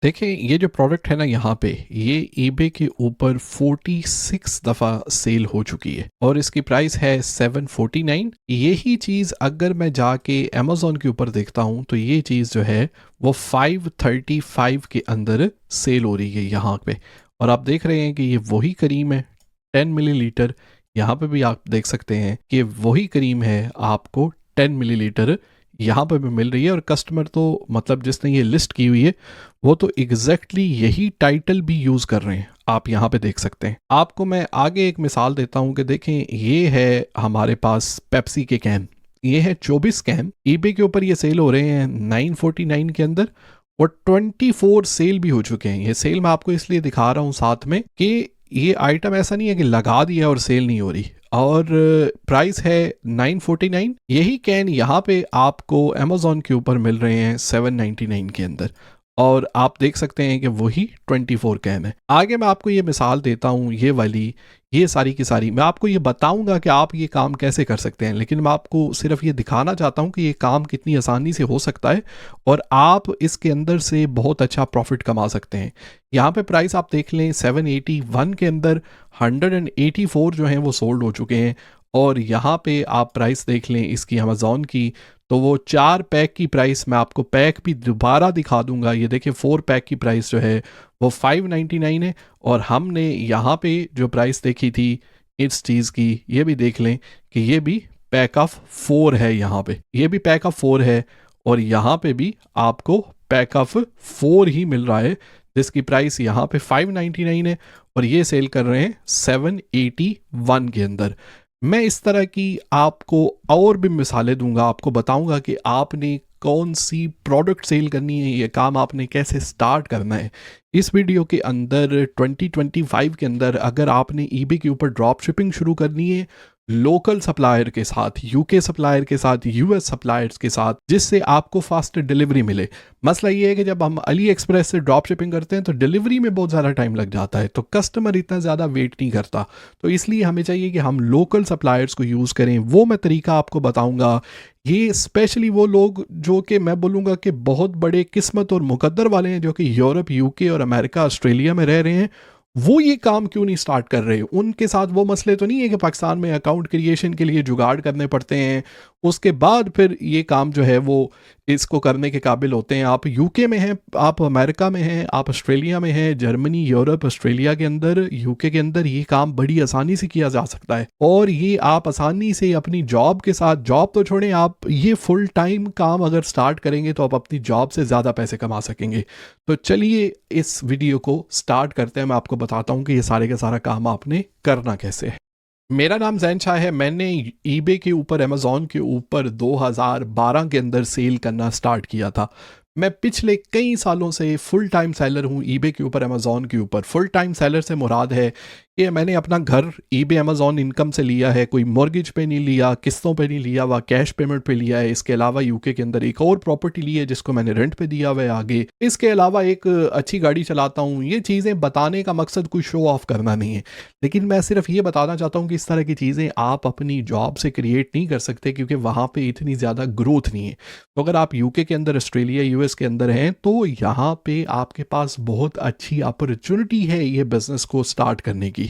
देखें ये जो प्रोडक्ट है ना यहाँ पे ये eBay के ऊपर 46 दफ़ा सेल हो चुकी है और इसकी प्राइस है 749। यही चीज़ अगर मैं जाके Amazon के ऊपर देखता हूँ तो ये चीज़ जो है वो 535 के अंदर सेल हो रही है यहाँ पे। और आप देख रहे हैं कि ये वही क्रीम है 10 मिलीलीटर। यहाँ पे भी आप देख सकते हैं कि वही क्रीम है, आपको 10 मिलीलीटर यहाँ पे भी मिल रही है। और कस्टमर तो मतलब जिसने ये लिस्ट की हुई है वो तो एग्जैक्टली यही टाइटल भी यूज़ कर रहे हैं, आप यहाँ पे देख सकते हैं। आपको मैं आगे एक मिसाल देता हूँ कि देखें ये है हमारे पास पेप्सी के कैन, ये है 24 कैन। eBay के ऊपर ये सेल हो रहे हैं 949 के अंदर और 24 सेल भी हो चुके हैं। ये सेल मैं आपको इसलिए दिखा रहा हूँ साथ में कि ये आइटम ऐसा नहीं है कि लगा दिया और सेल नहीं हो रही। और प्राइस है 949। यही कैन यहाँ पे आपको Amazon के ऊपर मिल रहे हैं 799 के अंदर और आप देख सकते हैं कि वही 24 कैन है। आगे मैं आपको ये मिसाल देता हूँ, ये वाली, ये सारी की सारी मैं आपको ये बताऊंगा कि आप ये काम कैसे कर सकते हैं, लेकिन मैं आपको सिर्फ ये दिखाना चाहता हूँ कि ये काम कितनी आसानी से हो सकता है और आप इसके अंदर से बहुत अच्छा प्रॉफिट कमा सकते हैं। यहाँ पे प्राइस आप देख लें 781 के अंदर 184 जो हैं वो सोल्ड हो चुके हैं। और यहाँ पे आप प्राइस देख लें इसकी अमेज़ॉन की, तो वो 4 पैक की प्राइस मैं आपको पैक भी दोबारा दिखा दूंगा। ये देखिए 4 पैक की प्राइस जो है वो 599 है और हमने यहाँ पे जो प्राइस देखी थी इस चीज़ की ये भी देख लें कि ये भी पैक ऑफ 4 है। यहाँ पे ये भी पैक ऑफ 4 है और यहाँ पे भी आपको पैक ऑफ 4 ही मिल रहा है जिसकी प्राइस यहाँ पे 599 है और ये सेल कर रहे हैं 781 के अंदर। मैं इस तरह की आपको और भी मिसालें दूंगा, आपको बताऊंगा कि आपने कौन सी प्रोडक्ट सेल करनी है, ये काम आपने कैसे स्टार्ट करना है। इस वीडियो के अंदर 2025 के अंदर अगर आपने eBay के ऊपर ड्रॉप शिपिंग शुरू करनी है लोकल सप्लायर के साथ, यूके सप्लायर के साथ, यूएस सप्लायर्स के साथ, जिससे आपको फास्ट डिलीवरी मिले। मसला ये है कि जब हम अली एक्सप्रेस से ड्रॉप शिपिंग करते हैं तो डिलीवरी में बहुत ज़्यादा टाइम लग जाता है, तो कस्टमर इतना ज़्यादा वेट नहीं करता। तो इसलिए हमें चाहिए कि हम लोकल सप्लायर्स को यूज़ करें। वो मैं तरीका आपको बताऊंगा। ये स्पेशली वो लोग जो कि मैं बोलूँगा कि बहुत बड़े किस्मत और मुकद्दर वाले हैं, जो कि यूरोप, यूके और अमेरिका, ऑस्ट्रेलिया में रह रहे हैं, वो ये काम क्यों नहीं स्टार्ट कर रहे। उनके साथ वो मसले तो नहीं है कि पाकिस्तान में अकाउंट क्रिएशन के लिए जुगाड़ करने पड़ते हैं, उसके बाद फिर ये काम जो है वो इसको करने के काबिल होते हैं। आप यूके में हैं, आप अमेरिका में हैं, आप ऑस्ट्रेलिया में हैं, जर्मनी, यूरोप, ऑस्ट्रेलिया के अंदर, यूके के अंदर ये काम बड़ी आसानी से किया जा सकता है और ये आप आसानी से अपनी जॉब के साथ, जॉब तो छोड़ें, आप ये फुल टाइम काम अगर स्टार्ट करेंगे तो आप अपनी जॉब से ज़्यादा पैसे कमा सकेंगे। तो चलिए इस वीडियो को स्टार्ट करते हैं। मैं आपको बताता हूँ कि ये सारे का सारा काम आपने करना कैसे है। मेरा नाम जैन शाह है। मैंने eBay के ऊपर, Amazon के ऊपर 2012 के अंदर सेल करना स्टार्ट किया था। मैं पिछले कई सालों से फुल टाइम सेलर हूँ eBay के ऊपर, Amazon के ऊपर। फुल टाइम सेलर से मुराद है कि मैंने अपना घर eBay Amazon इनकम से लिया है, कोई मॉर्गेज पे नहीं लिया, किस्तों पे नहीं लिया हुआ, कैश पेमेंट पे लिया है। इसके अलावा यूके के अंदर एक और प्रॉपर्टी ली है जिसको मैंने रेंट पे दिया हुआ है आगे। इसके अलावा एक अच्छी गाड़ी चलाता हूँ। ये चीज़ें बताने का मकसद कोई शो ऑफ करना नहीं है, लेकिन मैं सिर्फ ये बताना चाहता हूँ कि इस तरह की चीज़ें आप अपनी जॉब से क्रिएट नहीं कर सकते क्योंकि वहाँ पे इतनी ज़्यादा ग्रोथ नहीं है। तो अगर आप यूके के अंदर, ऑस्ट्रेलिया, यूएस के अंदर हैं तो यहाँ पे आपके पास बहुत अच्छी अपॉर्चुनिटी है ये बिज़नेस को स्टार्ट करने की।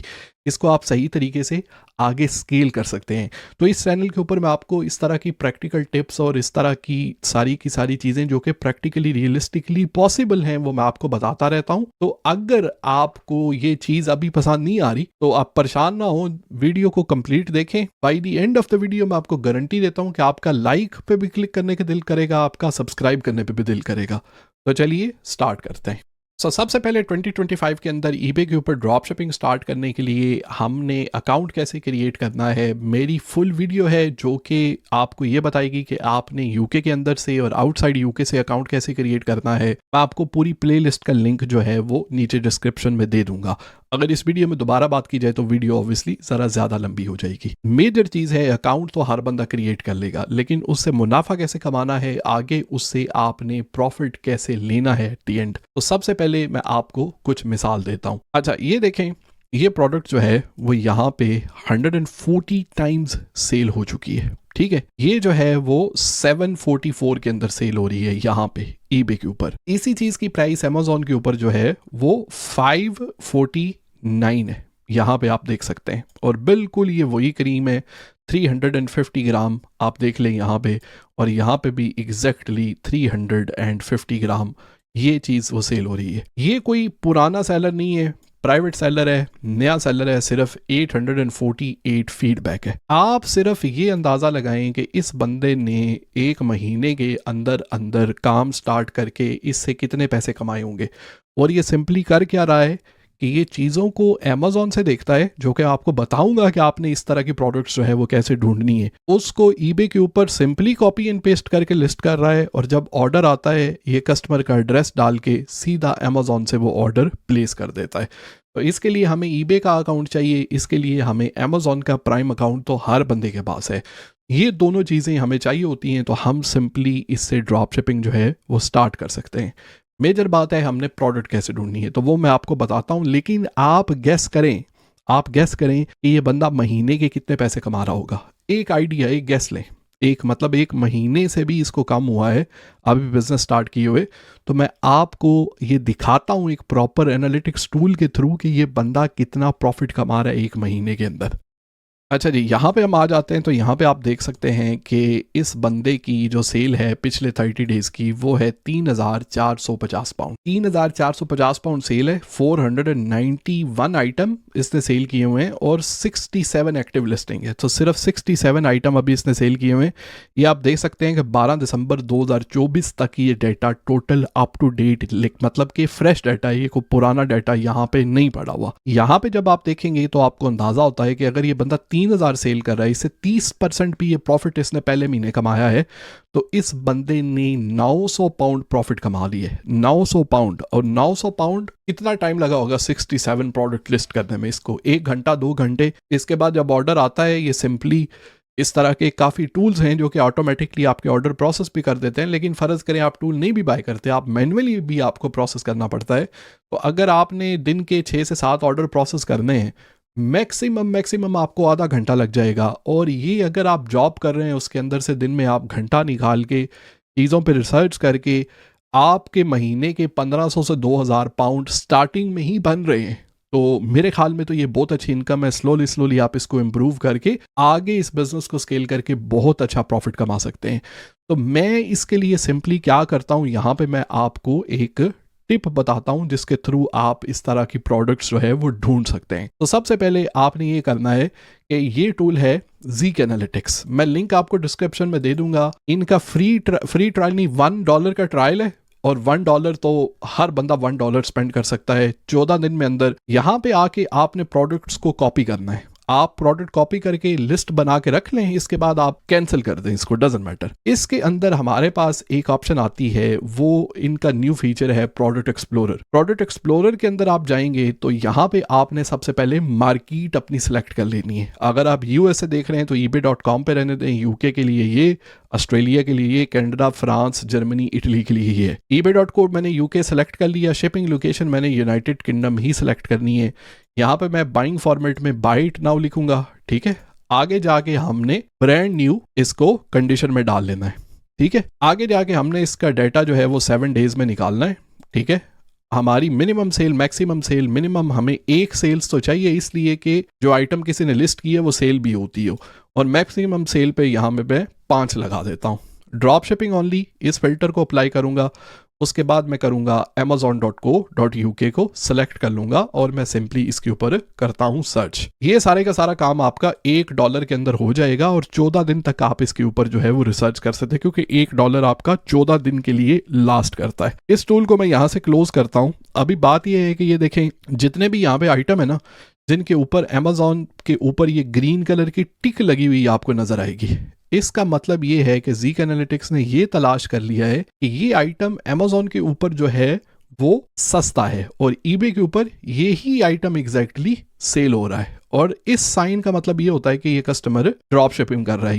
इसको आप सही तरीके से आगे स्केल कर सकते हैं। तो इस चैनल के ऊपर मैं आपको इस तरह की प्रैक्टिकल टिप्स और इस तरह की सारी चीज़ें जो कि प्रैक्टिकली, रियलिस्टिकली पॉसिबल हैं वो मैं आपको बताता रहता हूं। तो अगर आपको ये चीज़ अभी पसंद नहीं आ रही तो आप परेशान ना हो, वीडियो को कंप्लीट देखें। By the end of the video मैं आपको गारंटी देता हूं कि आपका लाइक पे भी क्लिक करने का दिल करेगा, आपका सब्सक्राइब करने पे भी दिल करेगा। तो चलिए स्टार्ट करते हैं। सबसे पहले 2025 के अंदर eBay के ऊपर ड्रॉप शिपिंग स्टार्ट करने के लिए हमने अकाउंट कैसे क्रिएट करना है, मेरी फुल वीडियो है जो कि आपको ये बताएगी कि आपने यूके के अंदर से और आउटसाइड यूके से अकाउंट कैसे क्रिएट करना है। मैं आपको पूरी प्लेलिस्ट का लिंक जो है वो नीचे डिस्क्रिप्शन में दे दूंगा। अगर इस वीडियो में दोबारा बात की जाए तो वीडियो ऑब्वियसली ज़रा ज़्यादा लंबी हो जाएगी। मेजर चीज़ है, अकाउंट तो हर बंदा क्रिएट कर लेगा, लेकिन उससे मुनाफा कैसे कमाना है, आगे उससे आपने प्रॉफिट कैसे लेना है एट द एंड। तो सबसे पहले मैं आपको कुछ मिसाल देता हूँ। अच्छा ये देखें, ये प्रोडक्ट जो है वो यहाँ पे 140 टाइम्स सेल हो चुकी है। ठीक है, ये जो है वो 744 के अंदर सेल हो रही है यहाँ पे eBay के ऊपर। इसी चीज की प्राइस Amazon के ऊपर जो है वो 549 है, यहाँ पे आप देख सकते हैं। और बिल्कुल ये वही क्रीम है, 350 ग्राम आप देख लें यहाँ पे, और यहाँ पे भी एग्जैक्टली 350 ग्राम ये चीज़ वो सेल हो रही है। ये कोई पुराना सेलर नहीं है, प्राइवेट सेलर है, नया सेलर है, सिर्फ 848 फीडबैक है। आप सिर्फ ये अंदाज़ा लगाएं कि इस बंदे ने एक महीने के अंदर अंदर काम स्टार्ट करके इससे कितने पैसे कमाए होंगे। और ये सिंपली कर क्या रहा है कि ये चीज़ों को Amazon से देखता है, जो कि आपको बताऊंगा कि आपने इस तरह की प्रोडक्ट्स जो है वो कैसे ढूंढनी है, उसको eBay के ऊपर सिंपली कॉपी एंड पेस्ट करके लिस्ट कर रहा है, और जब ऑर्डर आता है ये कस्टमर का एड्रेस डाल के सीधा Amazon से वो ऑर्डर प्लेस कर देता है। तो इसके लिए हमें eBay का अकाउंट चाहिए, इसके लिए हमें Amazon का प्राइम अकाउंट तो हर बंदे के पास है। ये दोनों चीज़ें हमें चाहिए होती हैं, तो हम सिंपली इससे ड्रॉप शिपिंग जो है वो स्टार्ट कर सकते हैं। मेजर बात है हमने प्रोडक्ट कैसे ढूंढनी है, तो वो मैं आपको बताता हूँ, लेकिन आप गेस करें कि ये बंदा महीने के कितने पैसे कमा रहा होगा। एक आइडिया, एक गेस लें, एक मतलब एक महीने से भी इसको कम हुआ है अभी बिजनेस स्टार्ट किए हुए। तो मैं आपको ये दिखाता हूँ एक प्रॉपर एनालिटिक्स टूल के थ्रू कि ये बंदा कितना प्रॉफिट कमा रहा है एक महीने के अंदर। अच्छा जी, यहाँ पे हम आ जाते हैं, तो यहाँ पे आप देख सकते हैं कि इस बंदे की जो सेल है पिछले 30 डेज़ की वो है 3,450 पाउंड। 3,450 पाउंड सेल है, 491 आइटम इसने सेल किए हुए हैं और 67 एक्टिव लिस्टिंग है। तो सिर्फ 67 आइटम अभी इसने सेल किए हुए हैं। ये आप देख सकते हैं कि 12 दिसंबर 2024 तक ये data total up to date, मतलब कि फ्रेश डाटा है, ये कोई पुराना डाटा यहाँ पे नहीं पड़ा हुआ। यहाँ पे जब आप देखेंगे तो आपको अंदाजा होता है कि अगर ये बंदा 3,000 सेल कर रहा है, इससे 30% भी ये प्रॉफिट इसने पहले महीने कमाया है, तो इस बंदे ने 900 पाउंड प्रॉफिट कमा लिए। 900 पाउंड, और 900 पाउंड कितना टाइम लगा होगा 67 प्रोडक्ट लिस्ट करने में, इसको 1 घंटा 2 घंटे। इसके बाद जब ऑर्डर आता है, ये सिंपली इस तरह के काफ़ी टूल्स हैं जो कि ऑटोमेटिकली आपके ऑर्डर प्रोसेस भी कर देते हैं। लेकिन फ़र्ज़ करें आप टूल नहीं भी बाय करते, आप मैनुअली भी आपको प्रोसेस करना पड़ता है। तो अगर आपने दिन के 6 से 7 ऑर्डर प्रोसेस करने हैं, मैक्सिमम आपको आधा घंटा लग जाएगा। और ये अगर आप जॉब कर रहे हैं उसके अंदर से दिन में आप घंटा निकाल के चीज़ों पे रिसर्च करके आपके महीने के 1500 से 2000 पाउंड स्टार्टिंग में ही बन रहे हैं, तो मेरे ख्याल में तो ये बहुत अच्छी इनकम है। स्लोली आप इसको इम्प्रूव करके आगे इस बिज़नेस को स्केल करके बहुत अच्छा प्रॉफिट कमा सकते हैं। तो मैं इसके लिए सिंपली क्या करता हूँ, यहाँ पे मैं आपको एक टिप बताता हूं जिसके थ्रू आप इस तरह की प्रोडक्ट्स जो है वो ढूंढ सकते हैं। तो सबसे पहले आपने ये करना है कि ये टूल है Zeek Analytics, मैं लिंक आपको डिस्क्रिप्शन में दे दूंगा। इनका फ्री ट्रायल नहीं, $1 का ट्रायल है, और $1 तो हर बंदा $1 स्पेंड कर सकता है 14 दिन में अंदर। यहाँ पे आके आपने प्रोडक्ट्स को कॉपी करना है, आप प्रोडक्ट कॉपी करके लिस्ट बना के रख लें, इसके बाद आप कैंसिल कर दें, इसको डजंट मैटर। इसके अंदर हमारे पास एक ऑप्शन आती है, वो इनका न्यू फीचर है प्रोडक्ट एक्सप्लोरर। प्रोडक्ट एक्सप्लोरर के अंदर आप जाएंगे तो यहाँ पे आपने सबसे पहले मार्केट अपनी सिलेक्ट कर लेनी है। अगर आप यूएस से देख रहे हैं तो ebay.com पे रहने दें, यूके के लिए ये, ऑस्ट्रेलिया के लिए ये, कनाडा, फ्रांस, जर्मनी, इटली के लिए ये। ebay.com मैंने यूके सेलेक्ट कर लिया, शिपिंग लोकेशन मैंने यूनाइटेड किंगडम ही सिलेक्ट करनी है। यहाँ पे मैं बाइंग फॉर्मेट में बाय इट नाउ लिखूंगा, ठीक है। आगे जाके हमने ब्रांड न्यू इसको कंडीशन में डाल लेना है, ठीक है। आगे जाके हमने इसका डाटा जो है वो 7 डेज में निकालना है, ठीक है। हमारी minimum sale, maximum sale, minimum हमें 1 सेल्स तो चाहिए, इसलिए कि जो आइटम किसी ने लिस्ट की है वो सेल भी होती हो, और मैक्सिमम सेल पे यहाँ में मैं 5 लगा देता हूँ। ड्रॉप शिपिंग ओनली, इस फिल्टर को अप्लाई करूंगा। उसके बाद मैं करूंगा amazon.co.uk को सिलेक्ट कर लूंगा और मैं सिंपली इसके ऊपर करता हूं सर्च। ये सारे का सारा काम आपका $1 के अंदर हो जाएगा, और 14 दिन तक आप इसके ऊपर जो है वो रिसर्च कर सकते हैं, क्योंकि $1 आपका 14 दिन के लिए लास्ट करता है। इस टूल को मैं यहाँ से क्लोज करता हूँ। अभी बात ये है कि ये देखें, जितने भी यहाँ पे आइटम है ना, जिनके ऊपर Amazon के ऊपर ये ग्रीन कलर की टिक लगी हुई आपको नजर आएगी, इसका मतलब ये है कि Zeek Analytics ने ये तलाश कर लिया है कि ये आइटम Amazon के ऊपर जो है वो सस्ता है, और eBay के ऊपर ये ही आइटम एग्जैक्टली सेल हो रहा है। और इस साइन का मतलब ये होता है कि ये कस्टमर ड्रॉप शिपिंग कर रहा है।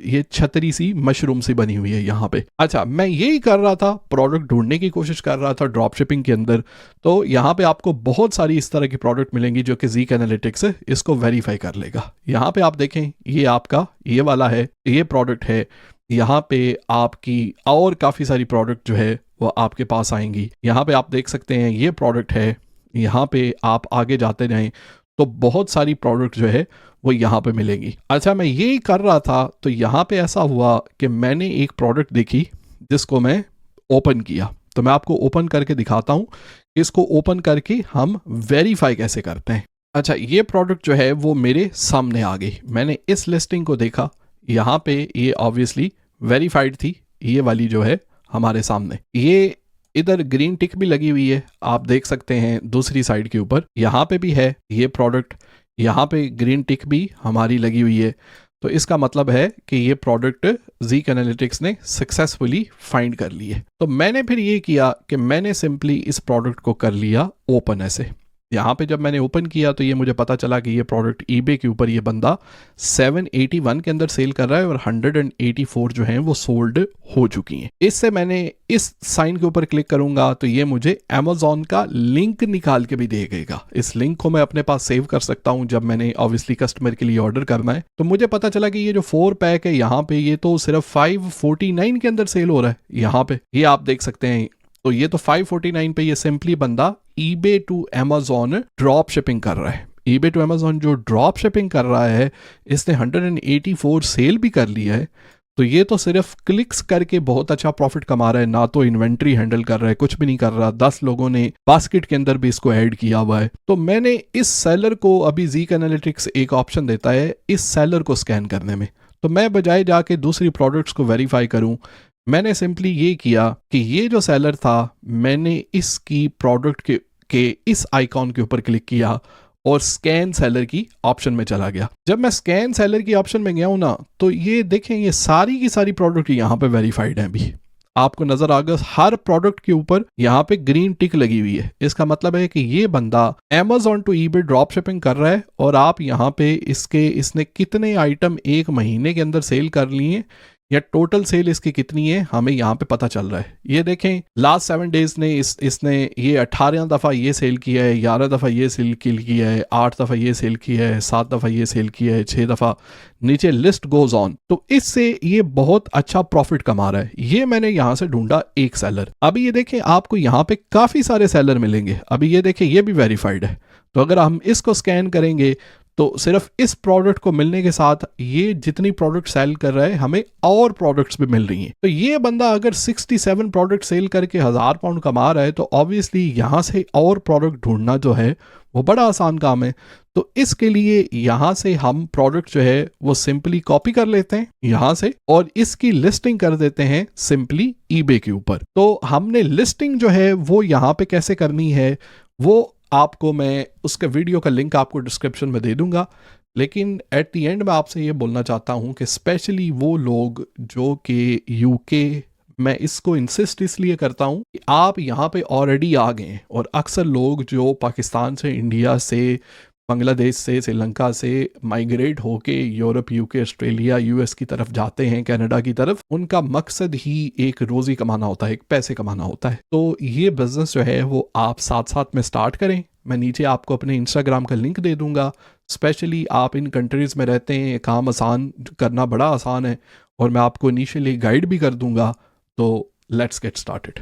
ये छतरी सी मशरूम सी बनी हुई है यहाँ पे। अच्छा, मैं यही कर रहा था, प्रोडक्ट ढूंढने की कोशिश कर रहा था ड्रॉप शिपिंग के अंदर। तो यहाँ पे आपको बहुत सारी इस तरह की प्रोडक्ट मिलेंगी जो कि Zeek Analytics इसको वेरीफाई कर लेगा। यहाँ पे आप देखें, ये आपका ये वाला है, ये प्रोडक्ट है। यहाँ पे आपकी और काफ़ी सारी प्रोडक्ट जो है वो आपके पास आएंगी। यहाँ पे आप देख सकते हैं ये प्रोडक्ट है, यहाँ पे आप आगे जाते जाएं तो बहुत सारी प्रोडक्ट जो है वो यहाँ पे मिलेंगी। अच्छा, मैं ये कर रहा था तो यहाँ पे ऐसा हुआ कि मैंने एक प्रोडक्ट देखी जिसको मैं ओपन किया, तो मैं आपको ओपन करके दिखाता हूँ कि इसको ओपन करके हम वेरीफाई कैसे करते हैं। अच्छा, ये प्रोडक्ट जो है वो मेरे सामने आ गई, मैंने इस लिस्टिंग को देखा, यहाँ पे ये ऑब्वियसली वेरीफाइड थी, ये वाली जो है हमारे सामने, ये इधर ग्रीन टिक भी लगी हुई है, आप देख सकते हैं दूसरी साइड के ऊपर, यहाँ पे भी है ये प्रोडक्ट, यहाँ पे ग्रीन टिक भी हमारी लगी हुई है। तो इसका मतलब है कि ये प्रोडक्ट ज़ीक एनालिटिक्स ने सक्सेसफुली फाइंड कर ली है। तो मैंने फिर ये किया कि मैंने सिंपली इस प्रोडक्ट को कर लिया ओपन ऐसे। यहाँ पे जब मैंने ओपन किया तो ये मुझे पता चला कि ये प्रोडक्ट ईबे के ऊपर ये बंदा 781 के अंदर सेल कर रहा है और 184 जो हैं वो सोल्ड हो चुकी हैं। इससे मैंने इस साइन के ऊपर क्लिक करूंगा तो ये मुझे अमेज़ॉन का लिंक निकाल के भी देगा। इस लिंक को मैं अपने पास सेव कर सकता हूं जब मैंने ऑब्वियसली कस्टमर के लिए ऑर्डर करना है। तो मुझे पता चला कि ये जो 4 पैक है यहाँ पे ये तो सिर्फ 549 के अंदर सेल हो रहा है। यहाँ पे ये आप देख सकते हैं, तो ये तो 549 पे ये सिंपली बंदा eBay to Amazon drop shipping कर रहा है। eBay टू Amazon जो ड्रॉप शिपिंग कर रहा है इसने 184 सेल भी कर लिया है। तो ये तो सिर्फ क्लिक्स करके बहुत अच्छा प्रॉफिट कमा रहा है, ना तो इन्वेंट्री हैंडल कर रहा है, कुछ भी नहीं कर रहा। 10 लोगों ने बास्केट के अंदर भी इसको ऐड किया हुआ है। तो मैंने इस सेलर को, अभी ज़ीक एनालिटिक्स एक ऑप्शन देता है इस सेलर को स्कैन करने में, तो मैं बजाय जाके दूसरी प्रोडक्ट्स को वेरीफाई करूं, मैंने सिंपली ये किया कि ये जो सेलर था मैंने इसकी प्रोडक्ट के इस आइकॉन के ऊपर क्लिक किया और स्कैन सेलर की ऑप्शन में चला गया। जब मैं स्कैन सेलर की ऑप्शन में गया हूं ना, तो ये देखें ये सारी की सारी प्रोडक्ट यहाँ पे वेरीफाइड हैं। अभी आपको नजर आ गया हर प्रोडक्ट के ऊपर यहाँ पे ग्रीन टिक लगी हुई है। इसका मतलब है कि ये बंदा Amazon to eBay drop shipping कर रहा है और आप यहाँ पे इसने कितने आइटम एक महीने के अंदर सेल कर लिए या टोटल सेल इसकी कितनी है हमें यहाँ पे पता चल रहा है। ये देखें लास्ट 7 डेज ने इसने ये 18 दफ़ा ये सेल किया है, 11 दफ़ा ये सेल किया है, 8 दफ़ा ये सेल किया है, 7 दफ़ा ये सेल किया है, 6 दफ़ा, नीचे लिस्ट गोज ऑन। तो इससे ये बहुत अच्छा प्रॉफिट कमा रहा है। ये मैंने यहाँ से ढूंढा एक सेलर। अभी ये देखें आपको यहाँ पे काफ़ी सारे सेलर मिलेंगे। अभी ये देखें ये भी वेरीफाइड है। तो अगर हम इसको स्कैन करेंगे तो सिर्फ इस प्रोडक्ट को मिलने के साथ ये जितनी प्रोडक्ट सेल कर रहा है हमें और प्रोडक्ट्स भी मिल रही हैं। तो ये बंदा अगर 67 प्रोडक्ट सेल करके 1000 पाउंड कमा रहा है तो ऑब्वियसली यहाँ से और प्रोडक्ट ढूंढना जो है वो बड़ा आसान काम है। तो इसके लिए यहाँ से हम प्रोडक्ट जो है वो सिंपली कॉपी कर लेते हैं यहाँ से और इसकी लिस्टिंग कर देते हैं सिंपली eBay के ऊपर। तो हमने लिस्टिंग जो है वो यहाँ पे कैसे करनी है वो आपको मैं उसके वीडियो का लिंक आपको डिस्क्रिप्शन में दे दूंगा। लेकिन एट द एंड मैं आपसे ये बोलना चाहता हूँ कि स्पेशली वो लोग जो कि यूके, मैं इसको इंसिस्ट इसलिए करता हूँ कि आप यहाँ पे ऑलरेडी आ गए हैं और अक्सर लोग जो पाकिस्तान से, इंडिया से, बांग्लादेश से, श्रीलंका से माइग्रेट होके यूरोप, यूके, ऑस्ट्रेलिया, यूएस की तरफ जाते हैं, कनाडा की तरफ, उनका मकसद ही एक रोज़ी कमाना होता है, एक पैसे कमाना होता है। तो ये बिज़नेस जो है वो आप साथ साथ में स्टार्ट करें। मैं नीचे आपको अपने इंस्टाग्राम का लिंक दे दूंगा। स्पेशली आप इन कंट्रीज़ में रहते हैं, काम आसान करना बड़ा आसान है और मैं आपको इनिशियली गाइड भी कर दूंगा। तो लेट्स गेट स्टार्टेड।